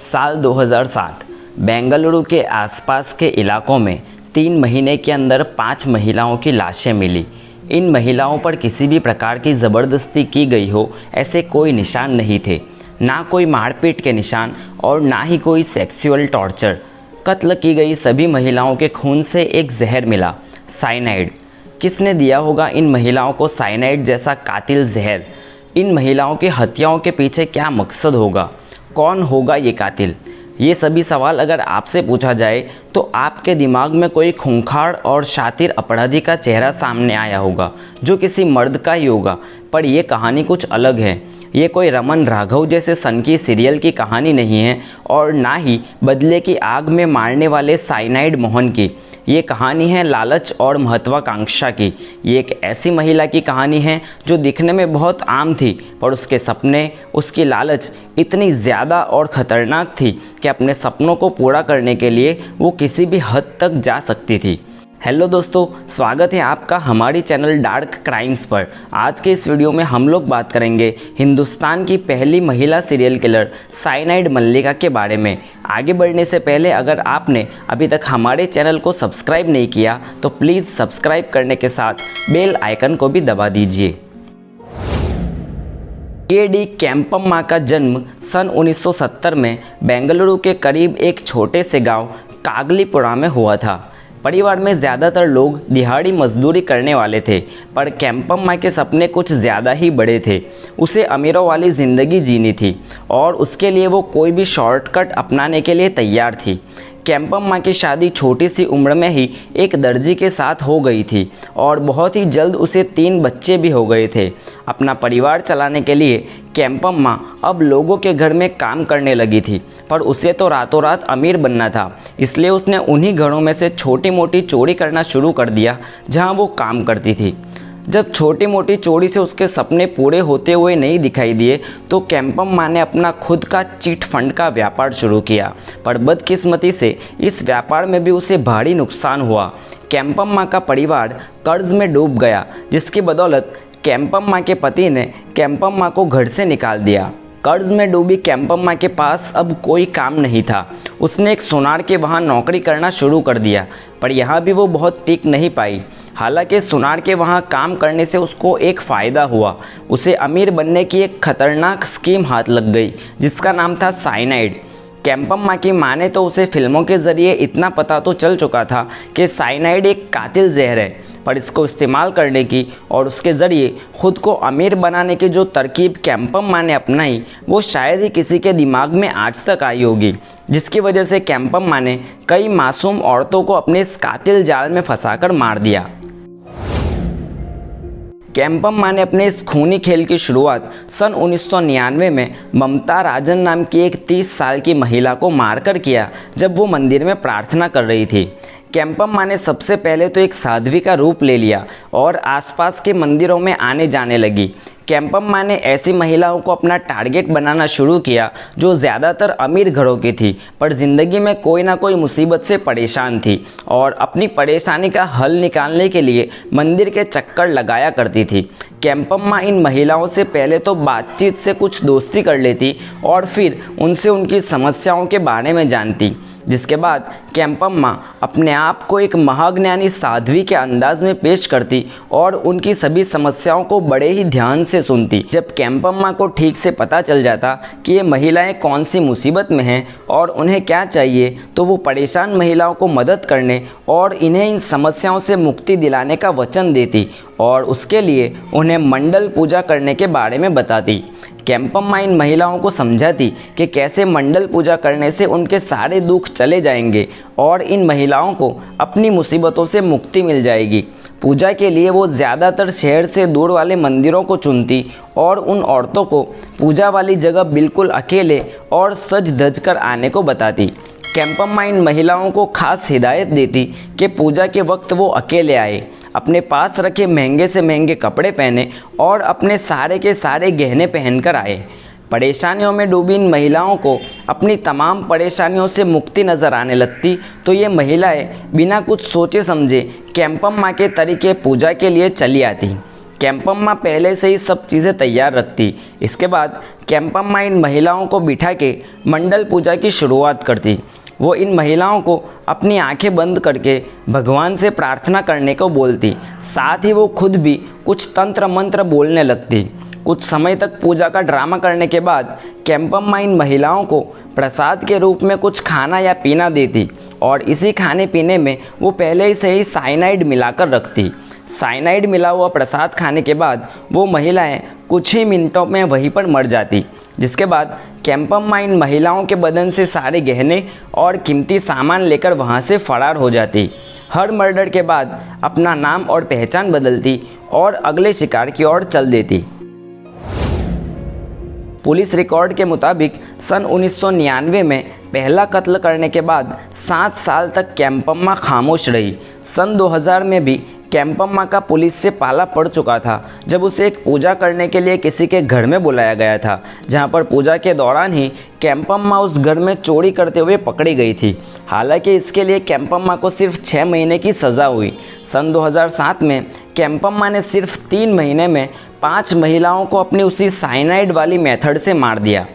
साल 2007 बेंगलुरु के आसपास के इलाकों में 3 महीने के अंदर 5 महिलाओं की लाशें मिली। इन महिलाओं पर किसी भी प्रकार की ज़बरदस्ती की गई हो ऐसे कोई निशान नहीं थे, ना कोई मारपीट के निशान और ना ही कोई सेक्सुअल टॉर्चर। कत्ल की गई सभी महिलाओं के खून से एक जहर मिला, साइनाइड। किसने दिया होगा इन महिलाओं को साइनाइड जैसा कातिल जहर? इन महिलाओं की हत्याओं के पीछे क्या मकसद होगा? कौन होगा ये कातिल? ये सभी सवाल अगर आपसे पूछा जाए तो आपके दिमाग में कोई खूंखार और शातिर अपराधी का चेहरा सामने आया होगा, जो किसी मर्द का ही होगा। पर यह कहानी कुछ अलग है। ये कोई रमन राघव जैसे सनकी सीरियल की कहानी नहीं है और ना ही बदले की आग में मारने वाले साइनाइड मोहन की। ये कहानी है लालच और महत्वाकांक्षा की। ये एक ऐसी महिला की कहानी है जो दिखने में बहुत आम थी, पर उसके सपने, उसकी लालच इतनी ज़्यादा और ख़तरनाक थी कि अपने सपनों को पूरा करने के लिए वो किसी भी हद तक जा सकती थी। हेलो दोस्तों, स्वागत है आपका हमारी चैनल डार्क क्राइम्स पर। आज के इस वीडियो में हम लोग बात करेंगे हिंदुस्तान की पहली महिला सीरियल किलर साइनाइड मल्लिका के बारे में। आगे बढ़ने से पहले अगर आपने अभी तक हमारे चैनल को सब्सक्राइब नहीं किया तो प्लीज़ सब्सक्राइब करने के साथ बेल आइकन को भी दबा दीजिए। के.डी. केम्पम्मा का जन्म सन 1970 में बेंगलुरु के करीब एक छोटे से गांव कागलीपुरा में हुआ था। परिवार में ज़्यादातर लोग दिहाड़ी मजदूरी करने वाले थे, पर केम्पम्मा के सपने कुछ ज़्यादा ही बड़े थे। उसे अमीरों वाली ज़िंदगी जीनी थी और उसके लिए वो कोई भी शॉर्टकट अपनाने के लिए तैयार थी। केम्पम्मा की शादी छोटी सी उम्र में ही एक दर्जी के साथ हो गई थी और बहुत ही जल्द उसे 3 बच्चे भी हो गए थे। अपना परिवार चलाने के लिए केम्पम्मा अब लोगों के घर में काम करने लगी थी, पर उसे तो रातों रात अमीर बनना था। इसलिए उसने उन्हीं घरों में से छोटी मोटी चोरी करना शुरू कर दिया जहां वो काम करती थी। जब छोटी मोटी चोरी से उसके सपने पूरे होते हुए नहीं दिखाई दिए तो केम्पम्मा ने अपना खुद का चिट फंड का व्यापार शुरू किया, पर बदकिस्मती से इस व्यापार में भी उसे भारी नुकसान हुआ। केम्पम्मा का परिवार कर्ज में डूब गया, जिसकी बदौलत केम्पम्मा के पति ने केम्पम्मा को घर से निकाल दिया। कर्ज में डूबी केम्पम्मा के पास अब कोई काम नहीं था। उसने एक सुनार के वहाँ नौकरी करना शुरू कर दिया, पर यहाँ भी वो बहुत टिक नहीं पाई। हालांकि सुनार के वहाँ काम करने से उसको एक फ़ायदा हुआ। उसे अमीर बनने की एक खतरनाक स्कीम हाथ लग गई, जिसका नाम था साइनाइड। केम्पम्मा की माँ ने तो उसे फिल्मों के ज़रिए इतना पता तो चल चुका था कि साइनाइड एक कातिल जहर है, पर इसको इस्तेमाल करने की और उसके ज़रिए खुद को अमीर बनाने की जो तरकीब केम्पम्मा ने अपनाई वो शायद ही किसी के दिमाग में आज तक आई होगी, जिसकी वजह से केम्पम्मा ने कई मासूम औरतों को अपने इस कातिल जाल में फंसाकर मार दिया। केम्पम्मा ने अपने इस खूनी खेल की शुरुआत सन 1999 में ममता राजन नाम की एक 30 साल की महिला को मारकर किया, जब वो मंदिर में प्रार्थना कर रही थी। केम्पम्मा ने सबसे पहले तो एक साध्वी का रूप ले लिया और आसपास के मंदिरों में आने जाने लगी। केम्पम्मा ने ऐसी महिलाओं को अपना टारगेट बनाना शुरू किया जो ज़्यादातर अमीर घरों की थी, पर ज़िंदगी में कोई ना कोई मुसीबत से परेशान थी और अपनी परेशानी का हल निकालने के लिए मंदिर के चक्कर लगाया करती थी। केम्पम्मा इन महिलाओं से पहले तो बातचीत से कुछ दोस्ती कर लेती और फिर उनसे उनकी समस्याओं के बारे में जानती, जिसके बाद केम्पम्मा अपने आप को एक महाज्ञानी साध्वी के अंदाज में पेश करती और उनकी सभी समस्याओं को बड़े ही ध्यान से सुनती। जब केम्पम्मा को ठीक से पता चल जाता कि ये महिलाएं कौन सी मुसीबत में हैं और उन्हें क्या चाहिए, तो वो परेशान महिलाओं को मदद करने और इन्हें इन समस्याओं से मुक्ति दिलाने का वचन देती और उसके लिए उन्हें मंडल पूजा करने के बारे में बताती। केम्पम्मा इन महिलाओं को समझाती कि कैसे मंडल पूजा करने से उनके सारे दुख चले जाएंगे और इन महिलाओं को अपनी मुसीबतों से मुक्ति मिल जाएगी। पूजा के लिए वो ज़्यादातर शहर से दूर वाले मंदिरों को चुनती और उन औरतों को पूजा वाली जगह बिल्कुल अकेले और सज धज कर आने को बताती। केम्पम्मा इन महिलाओं को खास हिदायत देती कि पूजा के वक्त वो अकेले आए, अपने पास रखे महंगे से महंगे कपड़े पहने और अपने सारे के सारे गहने पहनकर आए। परेशानियों में डूबी इन महिलाओं को अपनी तमाम परेशानियों से मुक्ति नज़र आने लगती तो ये महिलाएं बिना कुछ सोचे समझे केम्पम्मा के तरीके पूजा के लिए चली आती। कैंपम्मा पहले से ही सब चीज़ें तैयार रखती। इसके बाद कैंपम्मा इन महिलाओं को बिठा के मंडल पूजा की शुरुआत करती। वो इन महिलाओं को अपनी आंखें बंद करके भगवान से प्रार्थना करने को बोलती। साथ ही वो खुद भी कुछ तंत्र मंत्र बोलने लगती। कुछ समय तक पूजा का ड्रामा करने के बाद कैंपम्मा इन महिलाओं को प्रसाद के रूप में कुछ खाना या पीना देती और इसी खाने पीने में वो पहले से ही साइनाइड मिलाकर रखती। साइनाइड मिला हुआ प्रसाद खाने के बाद वो महिलाएं कुछ ही मिनटों में वहीं पर मर जाती, जिसके बाद कैंपम्मा इन महिलाओं के बदन से सारे गहने और कीमती सामान लेकर वहां से फरार हो जाती। हर मर्डर के बाद अपना नाम और पहचान बदलती और अगले शिकार की ओर चल देती। पुलिस रिकॉर्ड के मुताबिक सन 1999 में पहला कत्ल करने के बाद 7 साल तक कैंपम्मा खामोश रही। सन 2000 में भी कैंपम्मा का पुलिस से पाला पड़ चुका था, जब उसे एक पूजा करने के लिए किसी के घर में बुलाया गया था, जहां पर पूजा के दौरान ही कैंपम्मा उस घर में चोरी करते हुए पकड़ी गई थी। हालांकि इसके लिए कैंपम्मा को सिर्फ 6 महीने की सज़ा हुई। सन 2007 में कैंपम्मा ने सिर्फ 3 महीने में 5 महिलाओं को अपनी उसी साइनाइड वाली मेथड से मार दिया।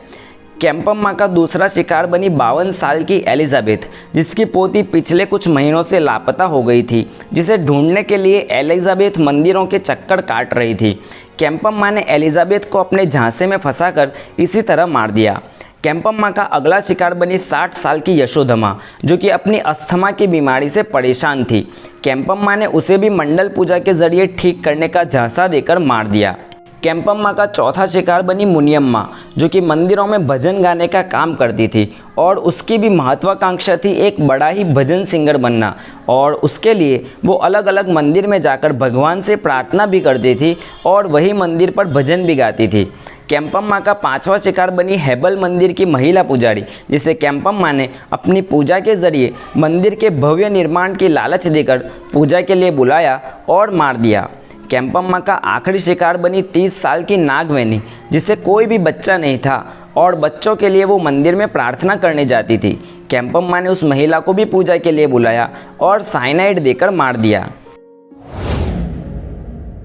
कैंपम्मा का दूसरा शिकार बनी 52 साल की एलिजाबेथ, जिसकी पोती पिछले कुछ महीनों से लापता हो गई थी, जिसे ढूंढने के लिए एलिजाबेथ मंदिरों के चक्कर काट रही थी। कैंपम्मा ने एलिजाबेथ को अपने झांसे में फंसाकर इसी तरह मार दिया। कैंपम्मा का अगला शिकार बनी 60 साल की यशोधमा, जो कि अपनी अस्थमा की बीमारी से परेशान थी। कैंपम्मा ने उसे भी मंडल पूजा के जरिए ठीक करने का झांसा देकर मार दिया। कैंपम्मा का चौथा शिकार बनी मुनियम्मा, जो कि मंदिरों में भजन गाने का काम करती थी और उसकी भी महत्वाकांक्षा थी एक बड़ा ही भजन सिंगर बनना, और उसके लिए वो अलग अलग मंदिर में जाकर भगवान से प्रार्थना भी करती थी और वही मंदिर पर भजन भी गाती थी। कैंपम्मा का 5वां शिकार बनी हेबल मंदिर की महिला पुजारी, जिसे कैंपम्मा ने अपनी पूजा के जरिए मंदिर के भव्य निर्माण की लालच देकर पूजा के लिए बुलाया और मार दिया। कैंपम्मा का आखिरी शिकार बनी 30 साल की नागवेनी, जिसे कोई भी बच्चा नहीं था और बच्चों के लिए वो मंदिर में प्रार्थना करने जाती थी। कैंपम्मा ने उस महिला को भी पूजा के लिए बुलाया और साइनाइड देकर मार दिया।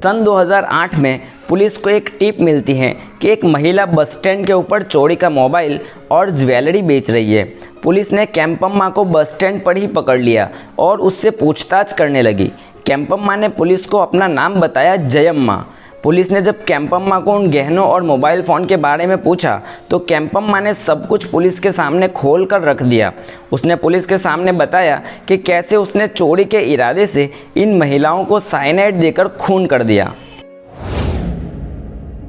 सन 2008 में पुलिस को एक टिप मिलती है कि एक महिला बस स्टैंड के ऊपर चोरी का मोबाइल और ज्वेलरी बेच रही है। पुलिस ने कैंपम्मा को बस स्टैंड पर ही पकड़ लिया और उससे पूछताछ करने लगी। कैंपम्मा ने पुलिस को अपना नाम बताया, जयम्मा। पुलिस ने जब कैंपम्मा को उन गहनों और मोबाइल फ़ोन के बारे में पूछा तो कैंपम्मा ने सब कुछ पुलिस के सामने खोल कर रख दिया। उसने पुलिस के सामने बताया कि कैसे उसने चोरी के इरादे से इन महिलाओं को साइनाइड देकर खून कर दिया।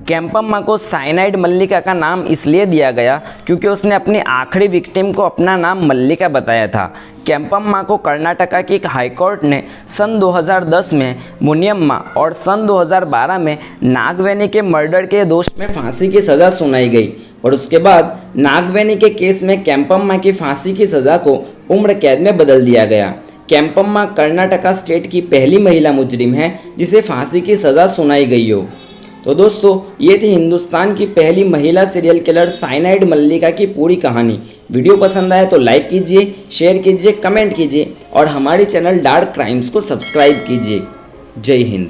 कैंपम्मा को साइनाइड मल्लिका का नाम इसलिए दिया गया क्योंकि उसने अपनी आखिरी विक्टिम को अपना नाम मल्लिका बताया था। कैंपम्मा को कर्नाटका की एक हाईकोर्ट ने सन 2010 में मुनियम्मा और सन 2012 में नागवेनी के मर्डर के दोष में फांसी की सज़ा सुनाई गई और उसके बाद नागवेनी के केस में कैंपम्मा की फांसी की सज़ा को उम्र कैद में बदल दिया गया। कैंपम्मा कर्नाटका स्टेट की पहली महिला मुजरिम है जिसे फांसी की सज़ा सुनाई गई हो। तो दोस्तों, ये थी हिंदुस्तान की पहली महिला सीरियल किलर साइनाइड मल्लिका की पूरी कहानी। वीडियो पसंद आए तो लाइक कीजिए, शेयर कीजिए, कमेंट कीजिए और हमारे चैनल डार्क क्राइम्स को सब्सक्राइब कीजिए। जय हिंद।